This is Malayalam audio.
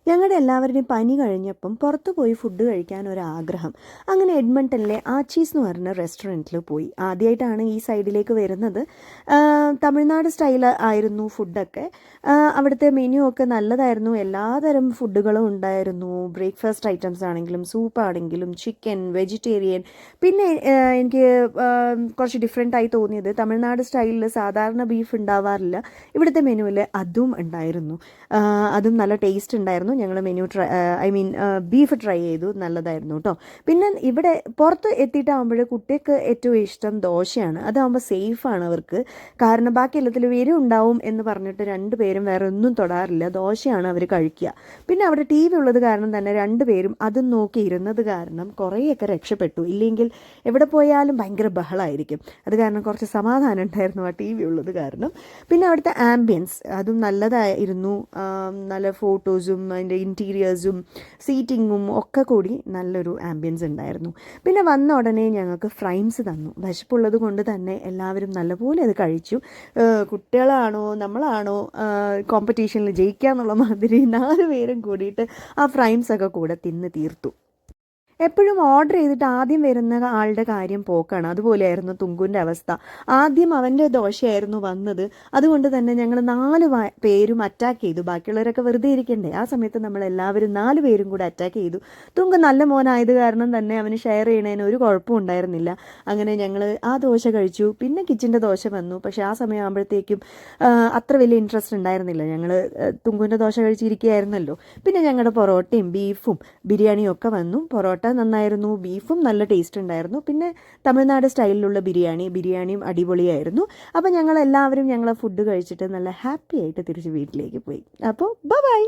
ഞങ്ങളുടെ എല്ലാവരുടെയും പനി കഴിഞ്ഞപ്പം പുറത്തു പോയി ഫുഡ് കഴിക്കാൻ ഒരാഗ്രഹം. അങ്ങനെ എഡ്മണ്ടനിലെ ആച്ചീസ് എന്ന് പറഞ്ഞ റെസ്റ്റോറൻറ്റിൽ പോയി. ആദ്യമായിട്ടാണ് ഈ സൈഡിലേക്ക് വരുന്നത്. തമിഴ്നാട് സ്റ്റൈൽ ആയിരുന്നു ഫുഡൊക്കെ. അവിടുത്തെ മെനു ഒക്കെ നല്ലതായിരുന്നു. എല്ലാതരം ഫുഡുകളും ഉണ്ടായിരുന്നു. ബ്രേക്ക്ഫാസ്റ്റ് ഐറ്റംസ് ആണെങ്കിലും സൂപ്പാണെങ്കിലും ചിക്കൻ, വെജിറ്റേറിയൻ. പിന്നെ എനിക്ക് കുറച്ച് ഡിഫറെൻ്റായി തോന്നിയത് തമിഴ്നാട് സ്റ്റൈലിൽ സാധാരണ ബീഫ് ഉണ്ടാവാറില്ല. ഇവിടുത്തെ മെനുവിൽ അതും ഉണ്ടായിരുന്നു. അതും നല്ല ടേസ്റ്റ് ഉണ്ടായിരുന്നു. ഞങ്ങൾ മെനു ബീഫ് ട്രൈ ചെയ്തു. നല്ലതായിരുന്നു കേട്ടോ. പിന്നെ ഇവിടെ പുറത്ത് എത്തിയിട്ടാകുമ്പോൾ കുട്ടിക്ക് ഏറ്റവും ഇഷ്ടം ദോശയാണ്. അതാകുമ്പോൾ സേഫാണ് അവർക്ക്. കാരണം ബാക്കി എല്ലാത്തിലും എരിവ് ഉണ്ടാവും എന്ന് പറഞ്ഞിട്ട് രണ്ടുപേരും വേറെ ഒന്നും തൊടാറില്ല. ദോശയാണ് അവർ കഴിക്കുക. പിന്നെ അവിടെ ടി വി ഉള്ളത് കാരണം തന്നെ രണ്ടുപേരും അതും നോക്കി ഇരുന്നത് കാരണം കുറേയൊക്കെ രക്ഷപ്പെട്ടു. ഇല്ലെങ്കിൽ എവിടെ പോയാലും ഭയങ്കര ബഹളമായിരിക്കും. അത് കാരണം കുറച്ച് സമാധാനം ഉണ്ടായിരുന്നു ആ ടി വി ഉള്ളത് കാരണം. പിന്നെ അവിടുത്തെ ആംബിയൻസ് അതും നല്ലതായിരുന്നു. നല്ല ഫോട്ടോസും അതിൻ്റെ ഇൻറ്റീരിയേഴ്സും സീറ്റിങ്ങും ഒക്കെ കൂടി നല്ലൊരു ആംബിയൻസ് ഉണ്ടായിരുന്നു. പിന്നെ വന്ന ഉടനെ ഞങ്ങൾക്ക് ഫ്രൈംസ് തന്നു. വിശപ്പുള്ളത് കൊണ്ട് തന്നെ എല്ലാവരും നല്ലപോലെ അത് കഴിച്ചു. കുട്ടികളാണോ നമ്മളാണോ കോമ്പറ്റീഷനിൽ ജയിക്കുക എന്നുള്ള മാതിരി 4 പേരും കൂടിയിട്ട് ആ ഫ്രൈംസൊക്കെ കൂടെ തിന്ന് തീർത്തു. എപ്പോഴും ഓർഡർ ചെയ്തിട്ട് ആദ്യം വരുന്ന ആളുടെ കാര്യം പോക്കാണ്. അതുപോലെയായിരുന്നു തുങ്കുവിൻ്റെ അവസ്ഥ. ആദ്യം അവൻ്റെ ദോശയായിരുന്നു വന്നത്. അതുകൊണ്ട് തന്നെ ഞങ്ങൾ 4 പേരും അറ്റാക്ക് ചെയ്തു. ബാക്കിയുള്ളവരൊക്കെ വെറുതെ ഇരിക്കണ്ടേ. ആ സമയത്ത് നമ്മളെല്ലാവരും 4 പേരും കൂടെ അറ്റാക്ക് ചെയ്തു. തുങ്ക് നല്ല മോനായത് കാരണം തന്നെ അവന് ഷെയർ ചെയ്യണതിന് ഒരു കുഴപ്പവും ഉണ്ടായിരുന്നില്ല. അങ്ങനെ ഞങ്ങൾ ആ ദോശ കഴിച്ചു. പിന്നെ കിച്ചൻ്റെ ദോശ വന്നു. പക്ഷേ ആ സമയമാകുമ്പോഴത്തേക്കും അത്ര വലിയ ഇൻട്രസ്റ്റ് ഉണ്ടായിരുന്നില്ല. ഞങ്ങൾ തുങ്കുവിൻ്റെ ദോശ കഴിച്ചിരിക്കുകയായിരുന്നല്ലോ. പിന്നെ ഞങ്ങളുടെ പൊറോട്ടയും ബീഫും ബിരിയാണിയും ഒക്കെ വന്നു. പൊറോട്ട നന്നായിരുന്നു. ബീഫും നല്ല ടേസ്റ്റ് ഉണ്ടായിരുന്നു. പിന്നെ തമിഴ്നാട് സ്റ്റൈലിലുള്ള ബിരിയാണിയും അടിപൊളിയായിരുന്നു. അപ്പോൾ ഞങ്ങളെല്ലാവരും ഞങ്ങളെ ഫുഡ് കഴിച്ചിട്ട് നല്ല ഹാപ്പി ആയിട്ട് തിരിച്ച് വീട്ടിലേക്ക് പോയി. അപ്പോൾ ബൈ.